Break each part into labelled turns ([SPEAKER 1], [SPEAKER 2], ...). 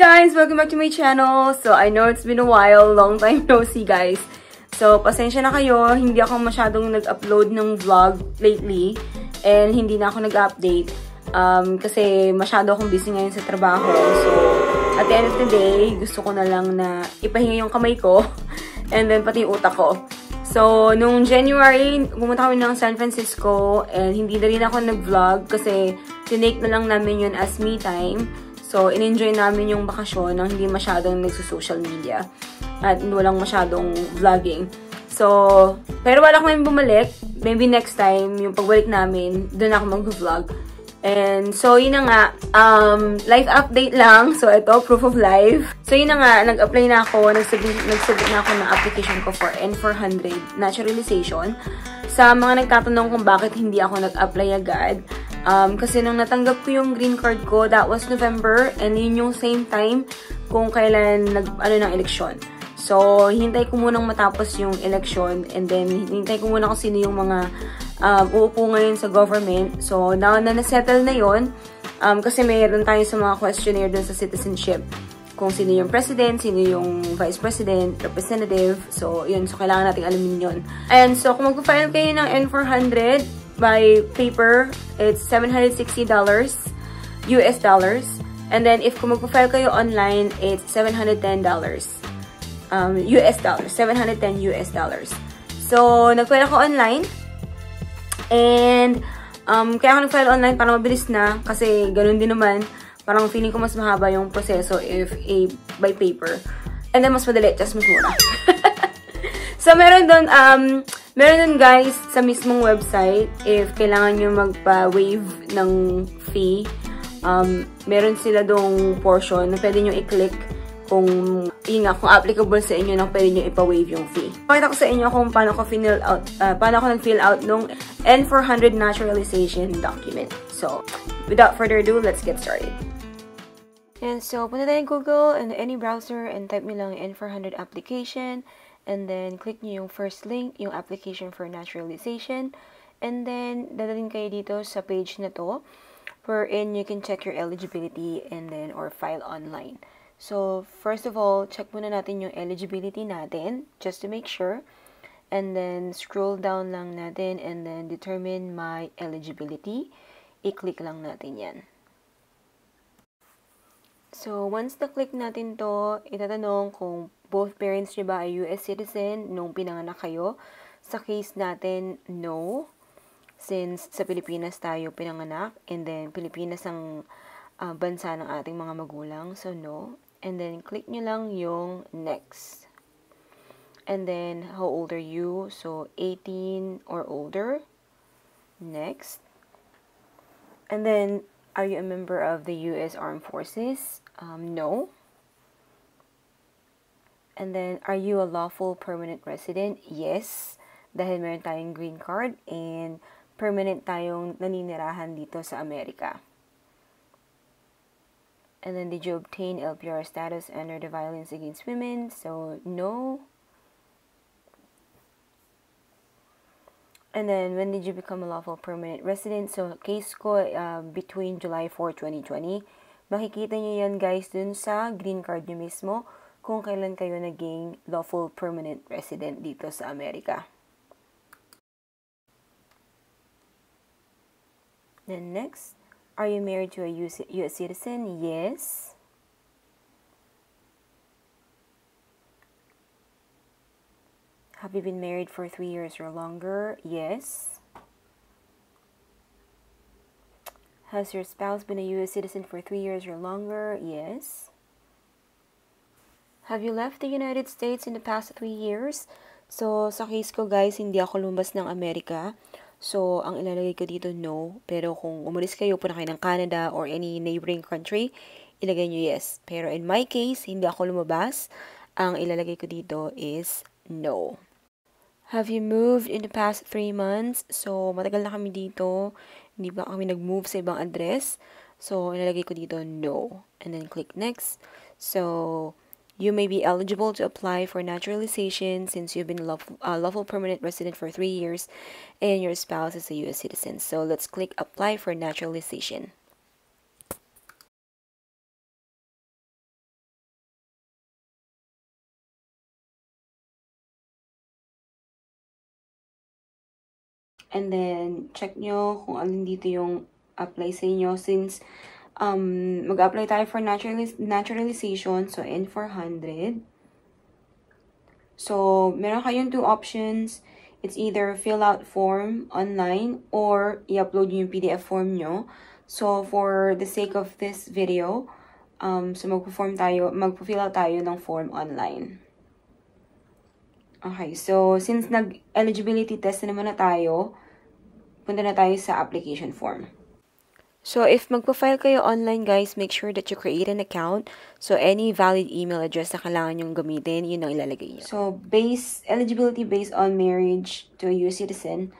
[SPEAKER 1] guys! Welcome back to my channel. So, I know it's been a while. Long time no see, guys. So, pasensya na kayo. Hindi ako masyadong nag-upload ng vlog lately. And hindi na ako nag-update. Kasi masyado akong busy ngayon sa trabaho. So, at the end of the day, gusto ko na lang na ipahinga yung kamay ko. And then, pati yung utak ko. So, nung January, pumunta kami ng San Francisco. And hindi na rin ako nag-vlog. Kasi, tinake na lang namin yun as me time. So, in-enjoy namin yung bakasyon nang hindi masyadong nagsusocial media. At walang masyadong vlogging. So, pero wala kami bumalik. Maybe next time, yung pagbalik namin, doon ako mag-vlog. And so, yun na nga. Life update lang. So, ito, proof of life. So, yun na nga. Nag-apply na ako. Nagsubmit na ako ng application ko for N400 naturalization. Sa mga nagtatanong kung bakit hindi ako nag-apply agad. Kasi nung natanggap ko yung green card ko, that was November, and yun yung same time kung kailan ng eleksyon. So, hintay ko munang matapos yung eleksyon, and then hintay ko muna kung sino yung mga uupo ngayon sa government. So, now na nasettle na yun, kasi mayroon tayo sa mga questionnaire dun sa citizenship. Kung sino yung president, sino yung vice president, representative. So, yun. So, kailangan natin alamin yun. And so, kung mag-file kayo ng N400, by paper, it's $760 US dollars. And then, if kung mag-file kayo online, it's $710 US dollars. $710 US dollars. So, nag-file ako online. And, kaya ako nag-file online para mabilis na. Kasi, ganun din naman. Parang feeling ko mas mahaba yung proseso if by paper. And then, mas madali. Just mas mura. So, meron doon guys, sa mismong website, if kailangan nyo magpa-waive ng fee, meron sila dong portion na pwede nyo i-click kung applicable sa inyo na pwede nyo ipa-waive yung fee. Pakita ko sa inyo kung paano ko nag-fill out nung N400 naturalization document. So, without further ado, let's get started. And so, punta tayo ng Google and any browser and type nyo lang N400 application. And then, click nyo yung first link, yung application for naturalization. And then, dadalhin kayo dito sa page na to, wherein you can check your eligibility and then, or file online. So, first of all, check muna natin yung eligibility natin, just to make sure. And then, scroll down lang natin and then, determine my eligibility. I-click lang natin yan. So, once na-click natin to, itatanong kung both parents nyo ba ay US citizen nung pinanganak kayo. Sa case natin, no. Since sa Pilipinas tayo pinanganak. And then, Pilipinas ang bansa ng ating mga magulang. So, no. And then, click nyo lang yung next. And then, how old are you? So, 18 or older. Next. And then, are you a member of the US Armed Forces? No. And then, are you a lawful permanent resident? Yes. Dahil meron tayong green card and permanent tayong naninirahan dito sa Amerika. And then, did you obtain LPR status under the Violence Against Women? So, no. And then, when did you become a lawful permanent resident? So, case ko, between July 4, 2020. Makikita nyo yan, guys, dun sa green card nyo mismo kung kailan kayo naging lawful permanent resident dito sa Amerika. Then next, are you married to a US citizen? Yes. Have you been married for 3 years or longer? Yes. Has your spouse been a US citizen for 3 years or longer? Yes. Have you left the United States in the past 3 years? So, sa case ko guys, hindi ako lumabas ng Amerika. So, ang ilalagay ko dito, no. Pero kung umalis kayo, punta kayo ng Canada or any neighboring country, ilagay nyo yes. Pero in my case, hindi ako lumabas. Ang ilalagay ko dito is no. Have you moved in the past 3 months? So, matagal na kami dito. Hindi ba kami nag-move sa ibang address? So, ilalagay ko dito no. And then click next. So, you may be eligible to apply for naturalization since you've been lawful permanent resident for 3 years and your spouse is a US citizen. So, let's click apply for naturalization. And then, check nyo kung alin dito yung apply sa inyo. Since mag-apply tayo for naturalization, so N400. So, meron kayong two options. It's either fill out form online or i-upload yung PDF form nyo. So, for the sake of this video, so magpo-fill out tayo ng form online. Okay, so since nag-eligibility test na naman na tayo, punta na tayo sa application form. So, if magpo-file kayo online, guys, make sure that you create an account. So, any valid email address na kailangan yung gamitin, yun ang ilalagay nyo. So, eligibility based on marriage to a U.S. citizen.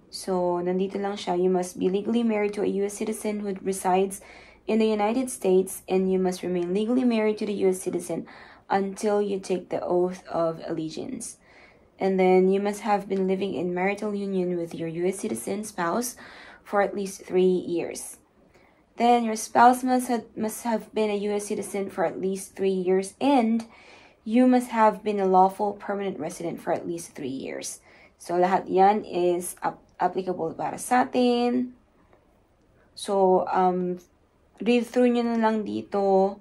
[SPEAKER 1] So, nandito lang siya. You must be legally married to a U.S. citizen who resides in the United States, and you must remain legally married to the U.S. citizen until you take the oath of allegiance. And then, you must have been living in marital union with your U.S. citizen spouse for at least 3 years. Then, your spouse must have been a U.S. citizen for at least 3 years, and you must have been a lawful permanent resident for at least 3 years. So, lahat yan is applicable para sa atin. So, read through nyo na lang dito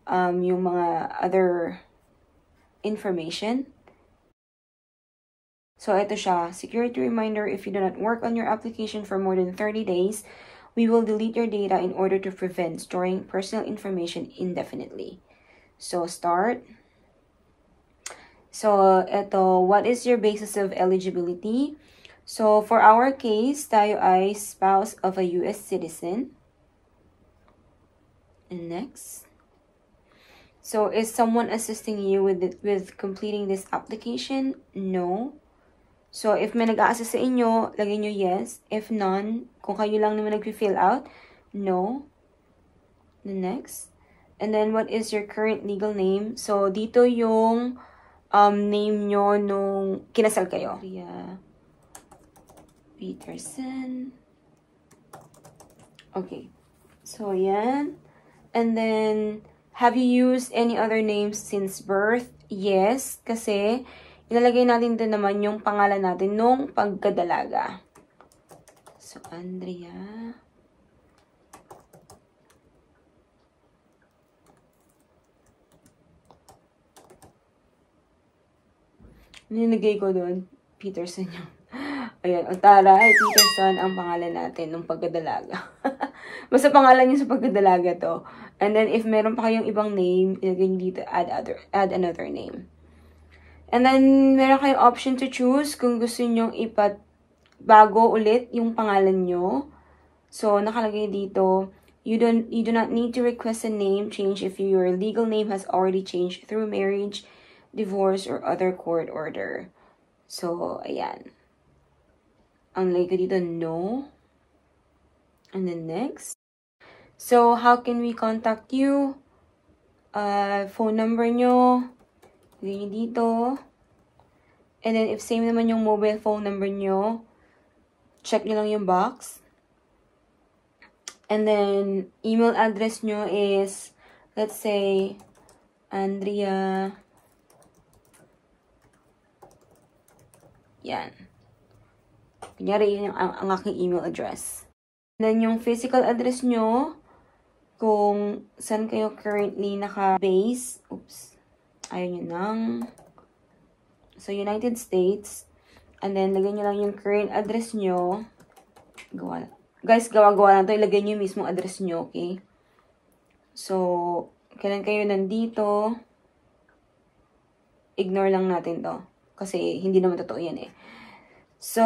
[SPEAKER 1] yung mga other information. So, ito siya. Security reminder, if you do not work on your application for more than 30 days, we will delete your data in order to prevent storing personal information indefinitely. So, start. So, ito, what is your basis of eligibility? So, for our case, tayo ay spouse of a U.S. citizen. And next. So, is someone assisting you with completing this application? No. So, if may nag-a-assist sa inyo, lagay nyo yes. If none, kung kayo lang naman nag-fill out, no. The next. And then, what is your current legal name? So, dito yung name nyo nung kinasal kayo. Yeah. Peterson. Okay. So, yan. And then, have you used any other names since birth? Yes, kasi ilalagay natin din naman yung pangalan natin nung pagkadalaga. So, Andrea. Nilagay ko doon, Peterson yung. Ayan, o Tara, ay Peterson ang pangalan natin nung pagkadalaga. Basta pangalan niyo sa pagkadalaga to. And then, if meron pa kayong ibang name, ilagay niyo dito, add another name. And then, meron kayong option to choose kung gusto nyo bago ulit yung pangalan nyo. So, nakalagay dito, you do not need to request a name change if your legal name has already changed through marriage, divorce, or other court order. So, ayan. Ang lagay ko dito, no. And then next. So, how can we contact you? Phone number nyo. Lagay nyo dito. And then, if same naman yung mobile phone number nyo, check nyo lang yung box. And then, email address nyo is, let's say, Andrea. Yan. Kunyari, yun ang aking email address. And then, yung physical address nyo, kung saan kayo currently naka-base. Oops. Ayun yun lang. So, United States. And then, lagay nyo lang yung current address nyo. Guys, gawa-gawa na ito. Ilagay nyo yung mismong address nyo, okay? So, kailan kayo nandito, ignore lang natin to. Kasi, hindi naman totoo yan eh. So,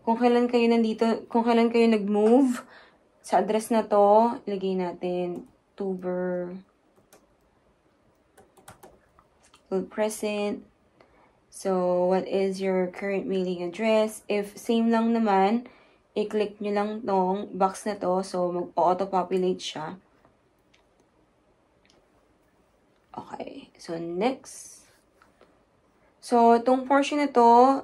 [SPEAKER 1] kung kailan kayo nandito, kung kailan kayo nag-move sa address na to, ilagay natin October present. So, what is your current mailing address? If same lang naman, i-click nyo lang tong box na to. So, mag-auto-populate siya. Okay. So, next. So, itong portion na to,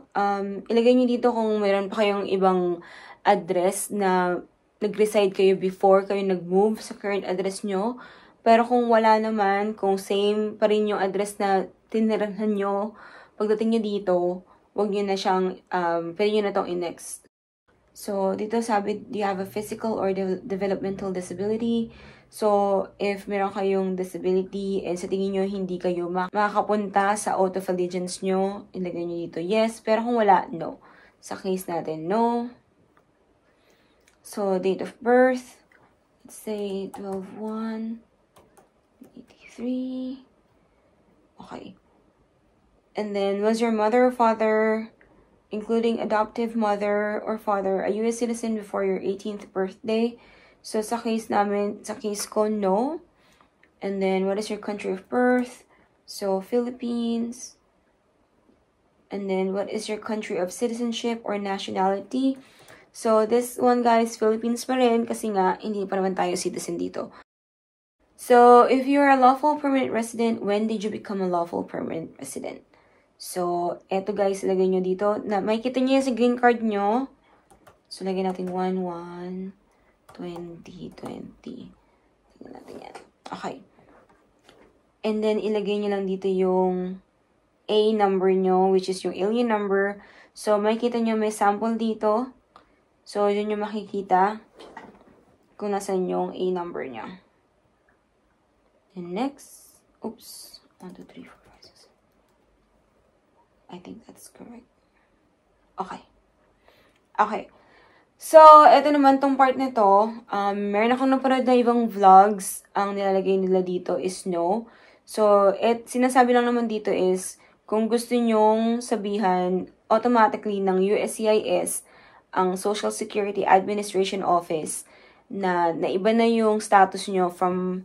[SPEAKER 1] ilagay nyo dito kung mayroon pa kayong ibang address na nag-reside kayo before kayo nag-move sa current address nyo. Pero kung wala naman, kung same pa rin yung address na tinirahan nyo, pagdating nyo dito, wag nyo na siyang, pwede nyo na itong in-next. So, dito sabi, do you have a physical or developmental disability? So, if meron kayong disability and sa tingin nyo hindi kayo makakapunta sa oath of allegiance nyo, ilagay nyo dito yes. Pero kung wala, no. Sa case natin, no. So, date of birth, let's say 12/1/83. Okay. And then, was your mother or father, including adoptive mother or father, a U.S. citizen before your 18th birthday? So, sa case ko, no. And then, what is your country of birth? So, Philippines. And then, what is your country of citizenship or nationality? So, this one, guys, Philippines pa rin kasi nga, hindi pa naman tayo citizen dito. So, if you're a lawful permanent resident, when did you become a lawful permanent resident? So, eto guys, ilagay nyo dito. Makikita nyo yan sa green card nyo. So, lagay natin 1/1/2020. Tingnan natin yan. Okay. And then, ilagay nyo lang dito yung A number nyo, which is yung alien number. So, makikita nyo may sample dito. So, yun yung makikita kung nasan yung A number nyo. And next, oops, 1, 2, 3, 4, 5, 6. I think that's correct. Okay. Okay. So, ito naman tong part nito. Meron akong napanood na ibang vlogs. Ang nilalagay nila dito is no. So, sinasabi lang naman dito is, kung gusto nyong sabihan automatically ng USCIS, ang Social Security Administration Office, na iba na yung status nyo from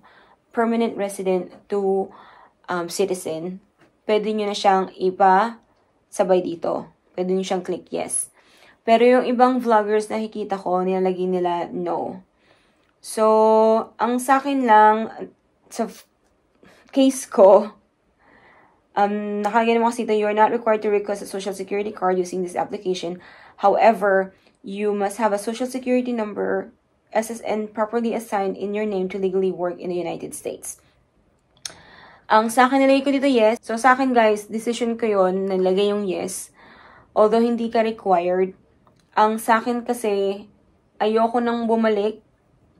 [SPEAKER 1] permanent resident to citizen, pwede nyo na siyang sabay dito. Pwede nyo siyang click yes. Pero yung ibang vloggers na nakikita ko, nilalagay nila no. So, ang sa akin lang, sa case ko, nakalagay naman kasi dito, you are not required to request a social security card using this application. However, you must have a social security number, SSN, properly assigned in your name to legally work in the United States. Ang sa akin, nilagay ko dito yes. So, sa akin guys, decision ko yun, nilagay yung yes. Although, hindi ka required. Ang sa akin kasi, ayoko nang bumalik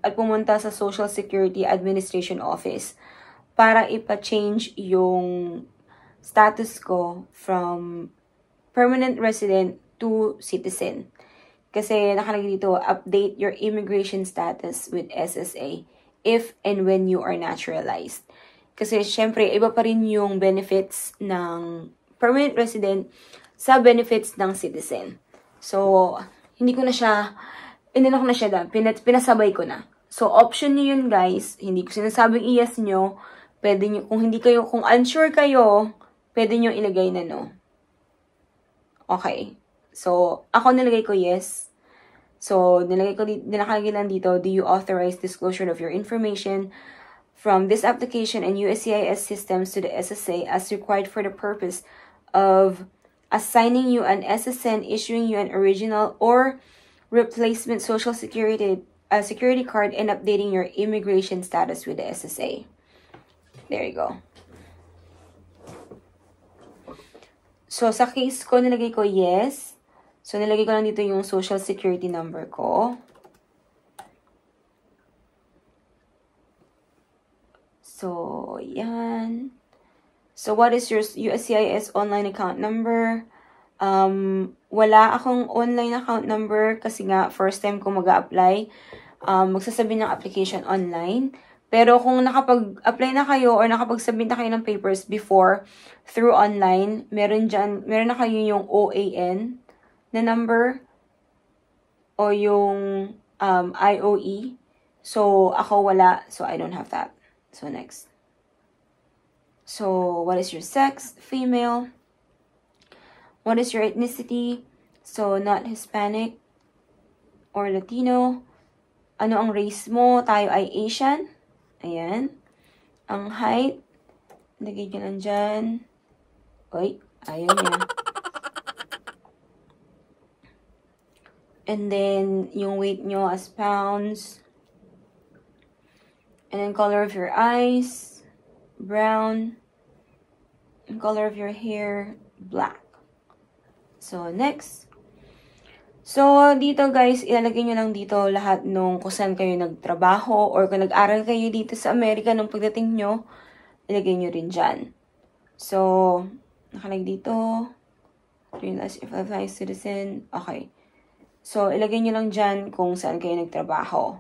[SPEAKER 1] at pumunta sa Social Security Administration Office para ipa-change yung status ko from permanent resident to citizen. Kasi nakalagay dito, update your immigration status with SSA if and when you are naturalized. Kasi, syempre, iba pa rin yung benefits ng permanent resident sa benefits ng citizen. So, hindi ko na siya, pinasabay ko na. So, option niyo yun, guys. Hindi ko sinasabing i-yes nyo. Pwede nyo, kung unsure kayo, pwede nyo ilagay na no. Okay. So, ako nilagay ko yes. So, nakalagay lang dito, do you authorize disclosure of your information from this application and USCIS systems to the SSA as required for the purpose of assigning you an SSN, issuing you an original or replacement social security card, and updating your immigration status with the SSA. There you go. So, sa case ko, nilagay ko yes. So, nilagay ko lang dito yung social security number ko. So, yan. So, what is your USCIS online account number? Wala akong online account number kasi nga first time ko mag-a-apply. Magsasabi ng application online. Pero kung nakapag-apply na kayo or nakapag-submit na kayo ng papers before through online, meron na kayo yung OAN na number o yung IOE. So, ako wala. So, I don't have that. So, next. So, what is your sex? Female. What is your ethnicity? So, not Hispanic or Latino. Ano ang race mo? Tayo ay Asian. Ayan. Ang height. Lagay nyo lang dyan. Uy, ayaw niya. And then, yung weight nyo as pounds. And then, color of your eyes, brown. And color of your hair, black. So, next. So, dito guys, ilalagay nyo lang dito lahat nung kung saan kayo nagtrabaho or kung nag-aral kayo dito sa Amerika nung pagdating nyo, ilagay nyo rin dyan. So, nakalagay dito, if I'm a citizen, okay. So, ilagay nyo lang dyan kung saan kayo nagtrabaho.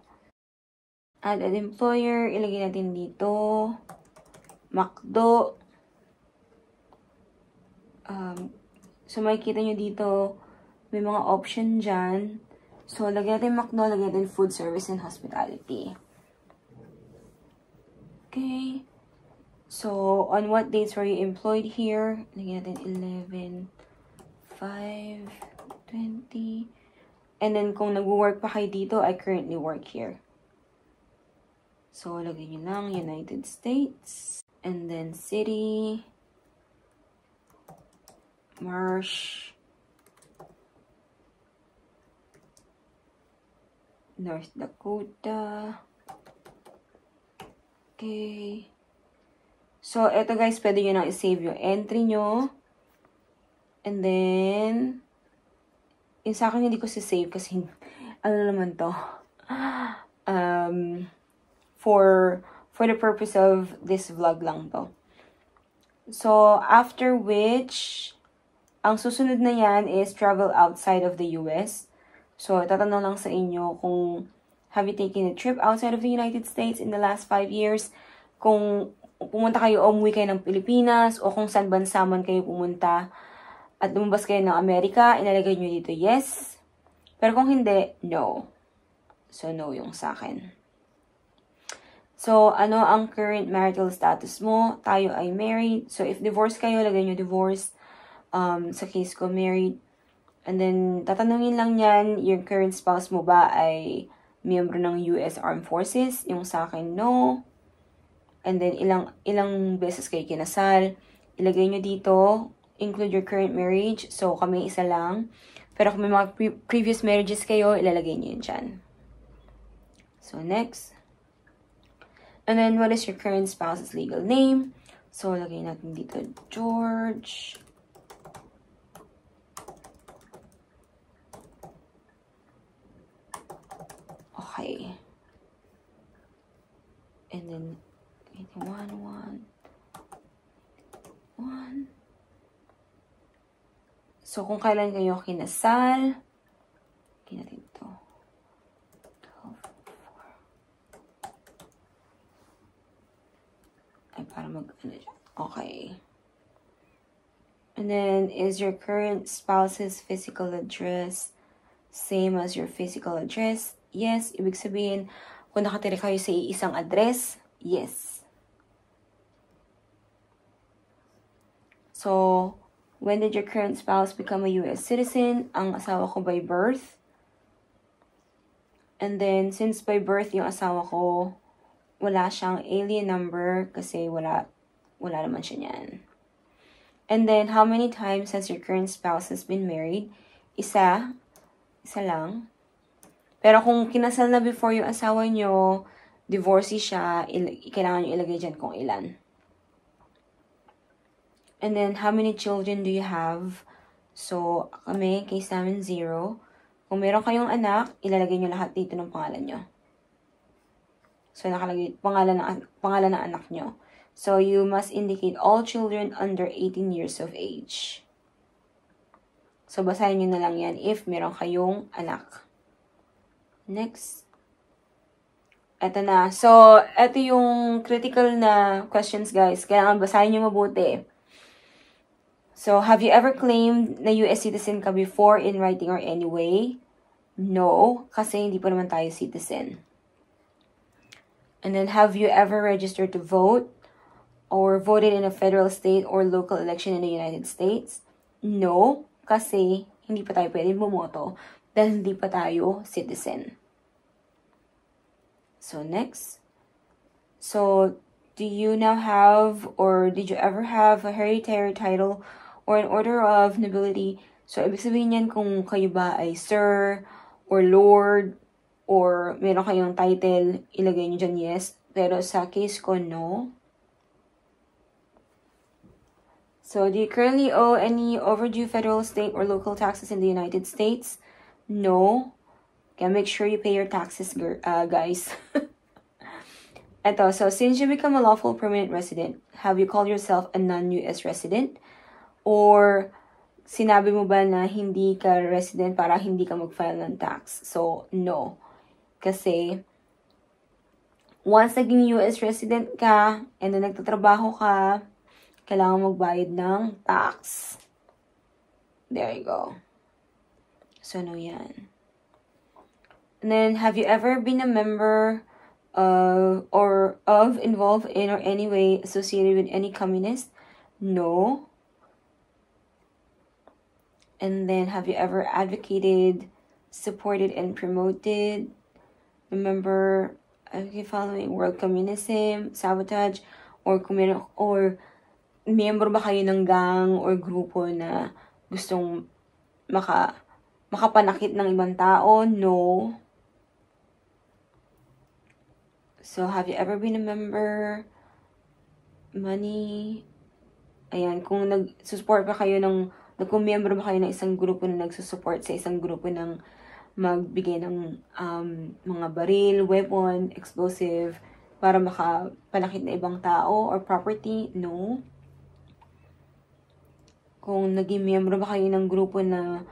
[SPEAKER 1] Add an employer, ilagay natin dito, McDo. So, makikita nyo dito, may mga option dyan. So, lagyan natin McDo, lagyan natin food service and hospitality. Okay. So, on what dates were you employed here? Lagyan natin 11, 5, 20. And then, kung nag-work pa kayo dito, I currently work here. So, lagay nyo lang United States. And then, city. Marsh. North Dakota. Okay. So, eto guys, pwede nyo nang i-save yung entry nyo. And then, yung sa akin hindi ko si-save kasi, ano naman to? For the purpose of this vlog lang to. So, after which, ang susunod na yan is travel outside of the US. So, tatanong lang sa inyo kung have you taken a trip outside of the United States in the last 5 years? Kung pumunta kayo o umuwi kayo ng Pilipinas o kung saan bansa man kayo pumunta at lumabas kayo ng Amerika, inalagay nyo dito yes. Pero kung hindi, no. So, no yung sa akin. So, ano ang current marital status mo? Tayo ay married. So, if divorced kayo, lagay nyo divorced. Sa case ko, married. And then, tatanungin lang yan, yung current spouse mo ba ay miyembro ng US Armed Forces? Yung sa akin, no. And then, ilang beses kayo kinasal. Ilagay nyo dito, include your current marriage. So, kami isa lang. Pero kung may mga previous marriages kayo, ilalagay nyo yun dyan. So, next. And then, what is your current spouse's legal name? So, lagay natin dito, George. Okay. And then, 81, 1. So, kung kailan kayo kinasal, lagay natin ito. Para okay. And then, is your current spouse's physical address same as your physical address? Yes. Ibig sabihin, kung nakatira kayo sa isang address, yes. So, when did your current spouse become a US citizen? Ang asawa ko by birth. And then, since by birth yung asawa ko, wala siyang alien number kasi wala naman siya niyan. And then, how many times has your current spouse has been married? Isa lang. Pero kung kinasal na before yung asawa nyo, divorcee siya, kailangan nyo ilagay dyan kung ilan. And then, how many children do you have? So, kami, case namin 0. Kung meron kayong anak, ilalagay nyo lahat dito ng pangalan nyo. So, nakalagay pangalan ng anak nyo. So, you must indicate all children under 18 years of age. So, basahin nyo na lang yan if meron kayong anak. Next. Eto na. So, eto yung critical na questions, guys. Kailangan basahin nyo mabuti. So, have you ever claimed na US citizen ka before in writing or any way? No, kasi hindi pa naman tayo citizen. And then, have you ever registered to vote or voted in a federal, state, or local election in the United States? No, kasi hindi pa tayo pwedeng bumoto dahil hindi pa tayo citizen. So, next. So, do you now have or did you ever have a hereditary title or an order of nobility? So, ibig sabihin yan kung kayo ba ay sir or lord or meron kayong title, ilagay nyo dyan yes. Pero sa case ko, no. So, do you currently owe any overdue federal, state, or local taxes in the United States? No. Okay, make sure you pay your taxes, guys. Ito, so since you become a lawful permanent resident, have you called yourself a non-US resident? Or sinabi mo ba na hindi ka resident para hindi ka mag-file ng tax? So, no. Kasi, once naging US resident ka, and then nagtatrabaho ka, kailangan magbayad ng tax. There you go. So, no yan. And then, have you ever been a member of involved in or any way associated with any communist? No. And then, have you ever advocated, supported, and promoted, remember, following world communism, sabotage, or miyembro ba kayo ng gang or grupo na gustong makapanakit ng ibang tao? No. So, have you ever been a member? Money? Ayan, kung nag-support ba kayo kung miyembro ba kayo ng isang grupo na nagsusupport sa isang grupo ng magbigay ng mga baril, weapon, explosive, para makapanakit na ibang tao or property? No. Kung naging miyembro ba kayo ng grupo na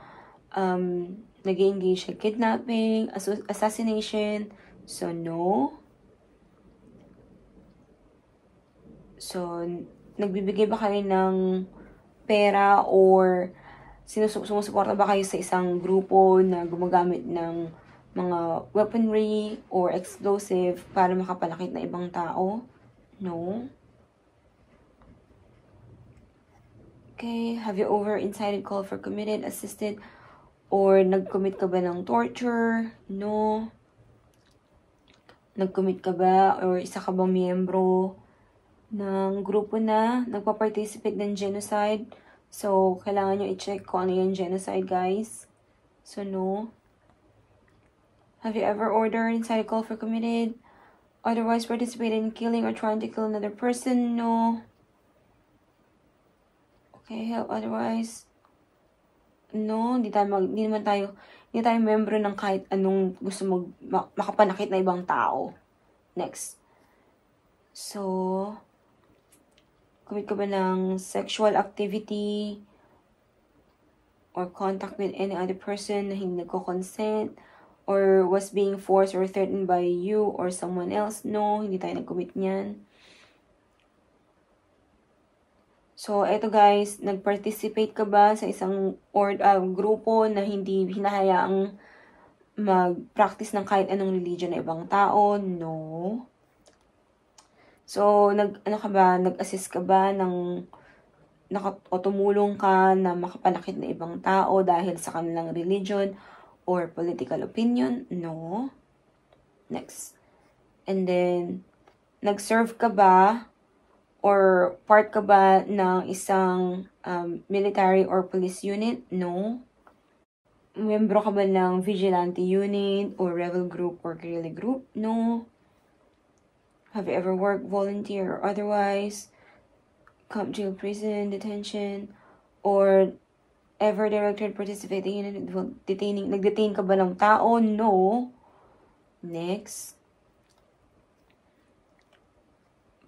[SPEAKER 1] nag-engage sa kidnapping, assassination? So, no. So, nagbibigay ba kayo ng pera or sumusuporta ba kayo sa isang grupo na gumagamit ng mga weaponry or explosive para makapanakit na ibang tao? No. Okay, have you incited, called for, committed, assisted, or nag-commit ka ba ng torture? No. Nag-commit ka ba or isa ka bang miyembro ng grupo na nagpa-participate ng genocide? So, kailangan nyo i-check kung ano yung genocide, guys. So, no. Have you ever ordered, incited, called for, committed, otherwise participated in killing or trying to kill another person? No. Okay, help otherwise? No, hindi tayo membro ng kahit anong gusto makapanakit na ibang tao. Next. So, commit ka ba ng sexual activity or contact with any other person na hindi nagko-consent or was being forced or threatened by you or someone else? No, hindi tayo nag-commit niyan. So, eto guys, nag-participate ka ba sa isang grupo na hindi hinahayaang mag-practice ng kahit anong religion na ibang tao? No. So, nag-assist ka ba o tumulong ka na makapanakit na ibang tao dahil sa kanilang religion or political opinion? No. Next. And then, nag-serve ka ba or part ka ba ng isang military or police unit? No. Membro ka ba ng vigilante unit or rebel group or guerrilla group? No. Have you ever worked, volunteer, or otherwise, camp, jail, prison, detention, or ever directed, participating in nag-detain ka ba ng tao? No. Next.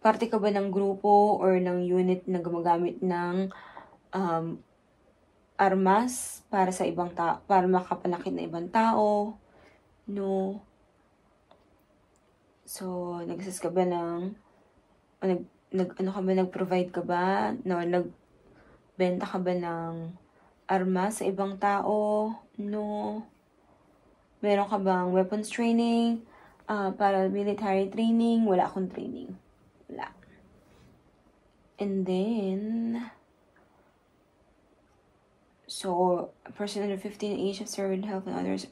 [SPEAKER 1] Parte ka ba ng grupo or ng unit na gumagamit ng armas para sa ibang para makapanakit na ibang tao? No. So, nag-assist ka ba nag-provide ka ba? No, nagbenta ka ba ng armas sa ibang tao? No. Meron ka bang weapons training? Para military training? Wala akong training. Wala. And then, so, a person under 15 age of served health and others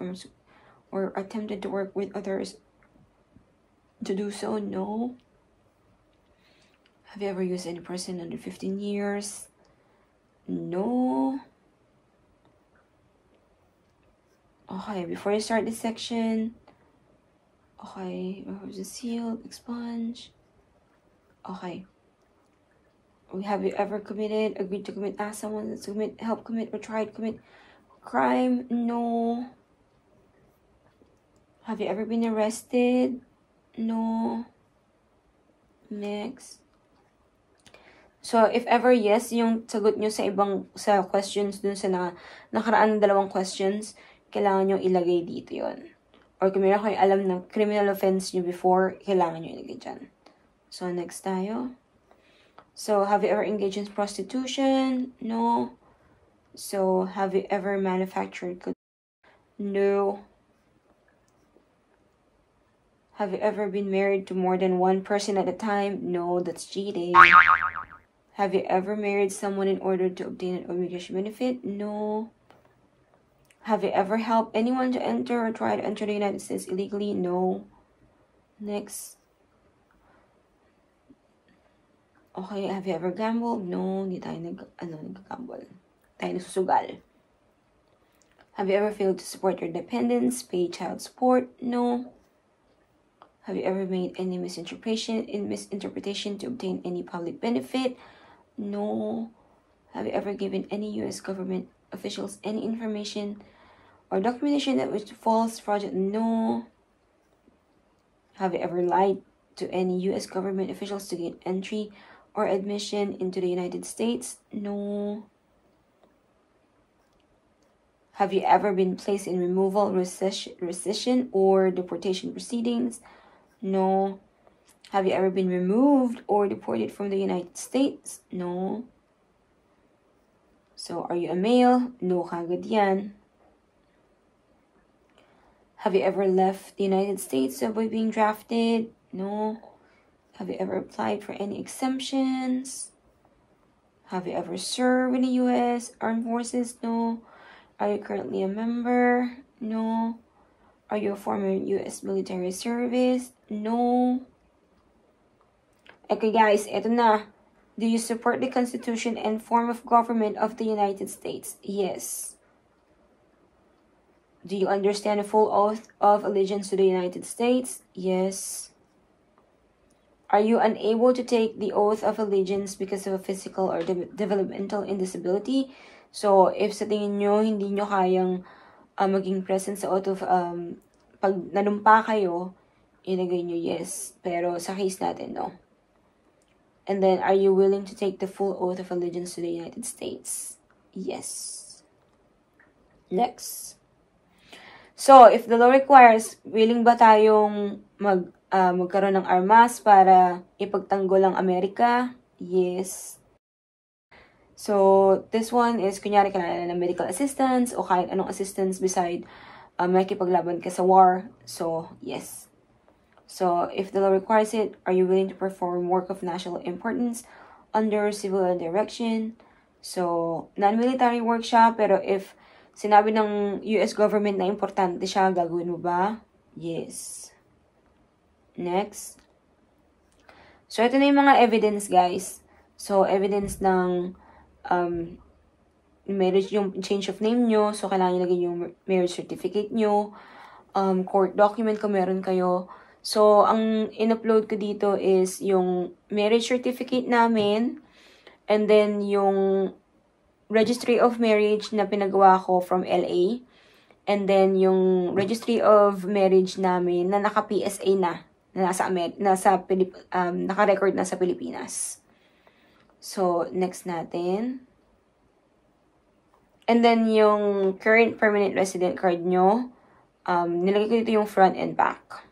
[SPEAKER 1] or attempted to work with others to do so? No. Have you ever used any person under 15 years? No. Okay, before you start this section, okay, was it sealed, expunge? Okay. Have you ever committed, agreed to commit, asked someone to commit, help commit, or tried to commit crime? No. Have you ever been arrested? No. Next. So, if ever yes, yung sagot nyo sa questions dun sa nakaraan ng dalawang questions, kailangan nyo ilagay dito yon. Or kung meron kayo alam na criminal offense nyo before, kailangan nyo ilagay dyan. So, next tayo. So, have you ever engaged in prostitution? No. So, have you ever manufactured goods? No. Have you ever been married to more than one person at a time? No, that's cheating. Have you ever married someone in order to obtain an immigration benefit? No. Have you ever helped anyone to enter or try to enter the United States illegally? No. Next. Okay, have you ever gambled? No, hindi tayo nag-gamble. Tayo nagsusugal. Have you ever failed to support your dependents, pay child support? No. Have you ever made any misinterpretation to obtain any public benefit? No. Have you ever given any U.S. government officials any information or documentation that was false, fraudulent? No. Have you ever lied to any U.S. government officials to get entry or admission into the United States? No. Have you ever been placed in removal, rescission, or deportation proceedings? No. Have you ever been removed or deported from the United States? No. So, are you a male? No, kagad yan. Have you ever left the United States to avoid being drafted? No. Have you ever applied for any exemptions? Have you ever served in the U.S. Armed Forces? No. Are you currently a member? No. Are you a former U.S. military service? No. Okay guys, eto na. Do you support the Constitution and form of government of the United States? Yes. Do you understand the full oath of allegiance to the United States? Yes. Are you unable to take the oath of allegiance because of a physical or developmental indisability? So, if sa tingin nyo, hindi nyo kayang maging present sa oath of, pag nanumpa kayo, ilagay nyo yes. Pero sa case natin, no. And then, are you willing to take the full oath of allegiance to the United States? Yes. Next. So, if the law requires, willing ba tayong magkaroon ng armas para ipagtanggol ang Amerika? Yes. So, this one is, kunyari kailangan ng medical assistance o kahit anong assistance beside makikipaglaban ka sa war. So, yes. So, if the law requires it, are you willing to perform work of national importance under civil direction? So, non-military work siya, pero if sinabi ng US government na importante siya, gagawin mo ba? Yes. Next. So, ito na yung mga evidence, guys. So, evidence ng marriage, yung change of name nyo. So, kailangan nyo lagay yung marriage certificate nyo. Court document kung meron kayo. So, ang in-upload ko dito is yung marriage certificate namin. And then, yung registry of marriage na pinagawa ko from LA. And then, yung registry of marriage namin na naka-PSA na naka-record na sa Pilipinas. So, next natin. And then, yung current permanent resident card nyo, nilagay ko dito yung front and back.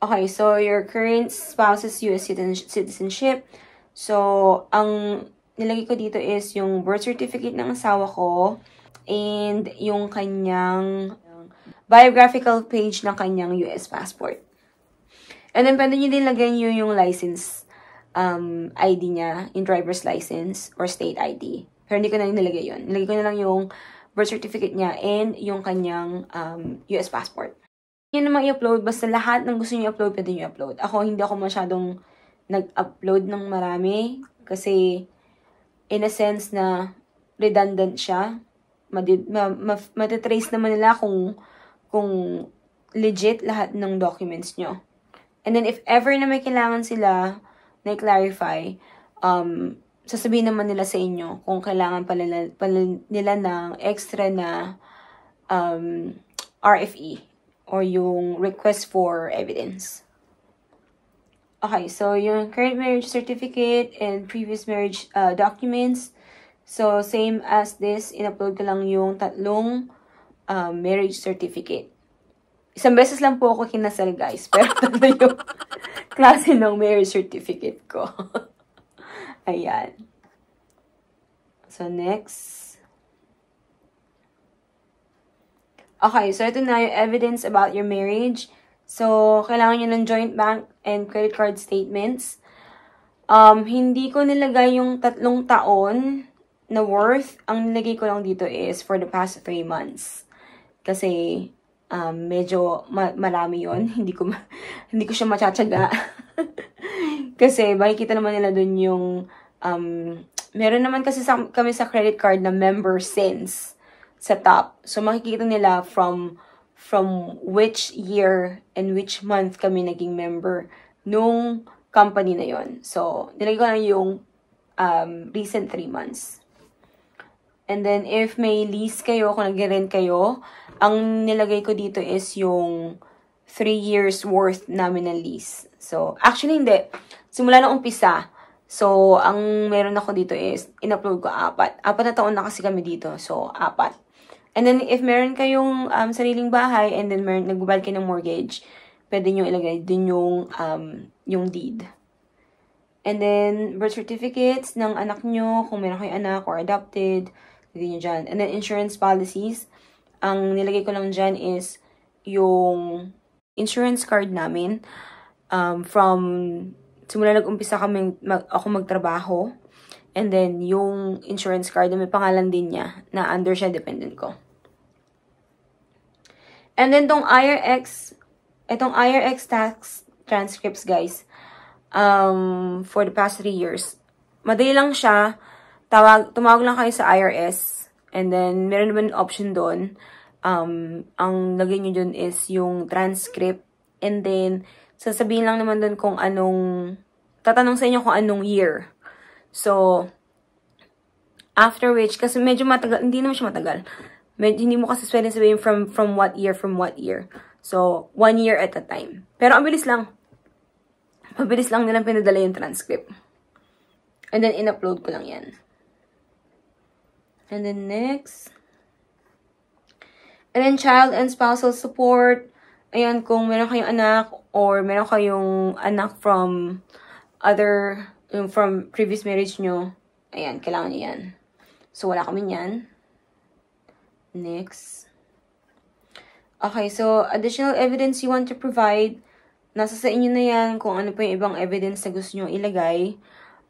[SPEAKER 1] Okay, so your current spouse's U.S. citizenship. So, ang nilagay ko dito is yung birth certificate ng asawa ko and yung kanyang biographical page ng kanyang U.S. passport. And then, pwede nyo din lagyan nyo yung license ID niya, yung driver's license or state ID. Pero hindi ko na nilagay yun. Nilagay ko na lang yung birth certificate niya and yung kanyang U.S. passport. Yan naman i-upload. Basta lahat ng gusto nyo i-upload, pwede nyo i-upload. Ako, hindi ako masyadong nag-upload ng marami. Kasi, in a sense na redundant siya. Matitrace naman nila kung legit lahat ng documents nyo. And then, if ever na may kailangan sila na i-clarify, sasabihin naman nila sa inyo kung kailangan pala nila ng extra na RFE or yung request for evidence. Okay, so yung current marriage certificate and previous marriage documents. So, same as this, in-upload ko lang yung tatlong marriage certificate. Isang beses lang po ako kinasal, guys. Pero tatlo yung klase ng marriage certificate ko. Ayan. So, next. Okay, so ito na yung evidence about your marriage. So, kailangan nyo ng joint bank and credit card statements. Hindi ko nilagay yung 3 taon na worth. Ang nilagay ko lang dito is for the past 3 months. Kasi, medyo marami yon. Hindi ko siya matsatsaga. Kasi, makikita naman nila dun yung, meron naman kasi kami sa credit card na member since sa top. So, makikita nila from which year and which month kami naging member nung company na yon. So, nilagay ko lang yung recent 3 months. And then, if may lease kayo, kung nag-rent kayo, ang nilagay ko dito is yung 3 years worth namin ng lease. So, actually hindi. Simula na umpisa. So, ang meron ako dito is, in-upload ko 4. 4 na taon na kasi kami dito. So, 4. And then, if meron kayong sariling bahay and then nagbabayad kayo ng mortgage, pwede nyo ilagay din yung deed. And then, birth certificates ng anak nyo, kung meron kayong anak or adopted, lagay nyo dyan. And then, insurance policies. Ang nilagay ko lang dyan is yung insurance card namin. From simula nag-umpisa ako magtrabaho. And then, yung insurance card na may pangalan din niya na under siya, dependent ko. And then, itong IRX tax transcripts, guys, for the past 3 years. Madali lang siya. Tumawag lang kayo sa IRS. And then, meron naman option doon. Ang lagay nyo doon is yung transcript. And then, sasabihin lang naman doon kung tatanong sa inyo kung anong year. So, after which, kasi medyo matagal, hindi naman siya matagal. Hindi mo kasi pwede sabihin from what year. So, 1 year at a time. Pero ang bilis lang. Mabilis lang nilang pinadala yung transcript. And then, in-upload ko lang yan. And then, next. And then, child and spousal support. Ayan, kung meron kayong anak or meron kayong anak from previous marriage nyo, ayan, kailangan nyo yan. So, wala kami yan. Next. Okay, so, additional evidence you want to provide. Nasa sa inyo na yan kung ano pa yung ibang evidence na gusto nyo ilagay.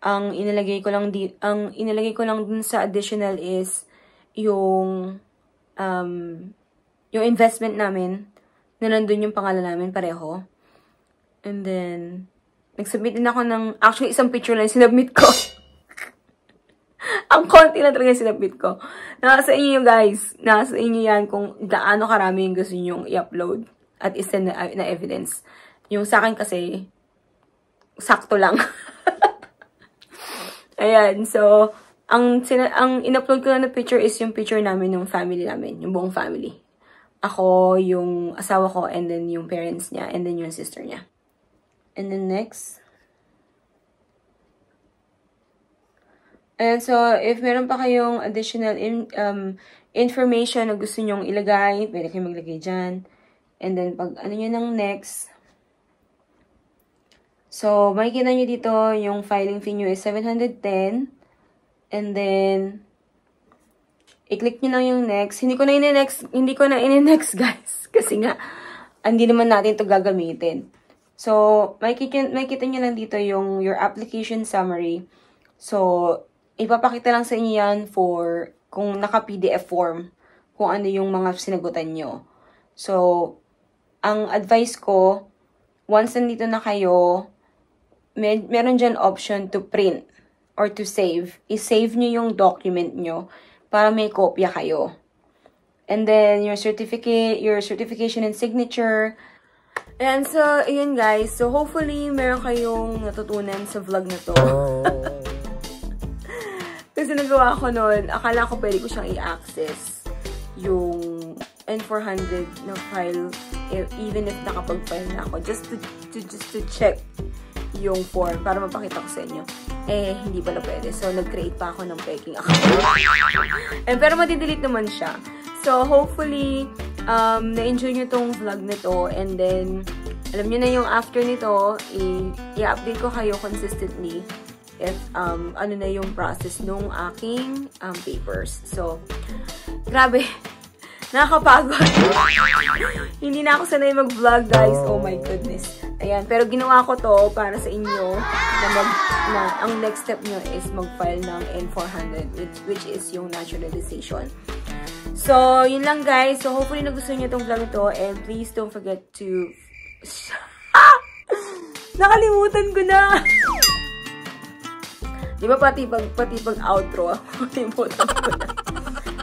[SPEAKER 1] Ang inilagay ko lang dun sa additional is yung investment namin na nandun yung pangalan namin pareho. And then, nag-submit din ako ng, actually, isang picture lang sinubmit ko. Ang konti na talaga sinubmit ko. Nasa inyo, guys. Nasa inyo yan kung gaano karami yung gusto nyo i-upload at isend na evidence. Yung sa akin kasi, sakto lang. Ayan, so, ang in-upload ko na picture is yung picture namin ng family namin, yung buong family. Ako, yung asawa ko, and then yung parents niya, and then yung sister niya. And then next. And so, if meron pa kayong additional information na gusto nyong ilagay, pwede kayong maglagay dyan. And then, pag ano nyo ng next. So, makikita nyo dito, yung filing fee nyo is 710. And then, i-click nyo lang yung next. Hindi ko na in-next, guys. Kasi nga, hindi naman natin ito gagamitin. So, makikita nyo lang dito yung your application summary. So, ipapakita lang sa inyo yan for kung naka-PDF form, kung ano yung mga sinagutan nyo. So, ang advice ko, once nandito na kayo, meron dyan option to print or to save. I-save nyo yung document nyo para may kopya kayo. And then, your certificate, your certification and signature. And so, ayun guys. So, hopefully, meron kayong natutunan sa vlog na to. Kasi nagawa ko nun, akala ko pwede ko siyang i-access yung N400 na file, even if nakapag-file na ako. Just to check yung form para mapakita ko sa inyo. Eh, hindi pala pwede. So, nag-create pa ako ng peking account. Pero matidelete naman siya. So, hopefully, na-enjoy nyo tong vlog na to. And then, alam nyo na yung after nito, i-update ko kayo consistently if ano na yung process nung aking papers. So, grabe. Nakakapagod. Hindi na ako sanay mag-vlog, guys. Oh my goodness. Ayan. Pero ginawa ko to para sa inyo na ang next step nyo is mag-file ng N400, which is yung naturalization. So, yun lang guys. So, hopefully nagustuhan nyo itong vlog ito. And please don't forget to... Nakalimutan ko na! Di ba pati pag outro, nakalimutan ko na.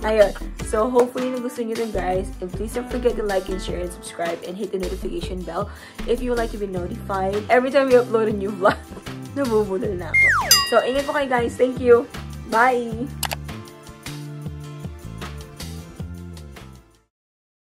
[SPEAKER 1] Ayun. So, hopefully nagustuhan nyo ito guys. And please don't forget to like and share and subscribe and hit the notification bell if you would like to be notified every time we upload a new vlog. Nabubulol na ako. So, ingat po kayo guys. Thank you. Bye!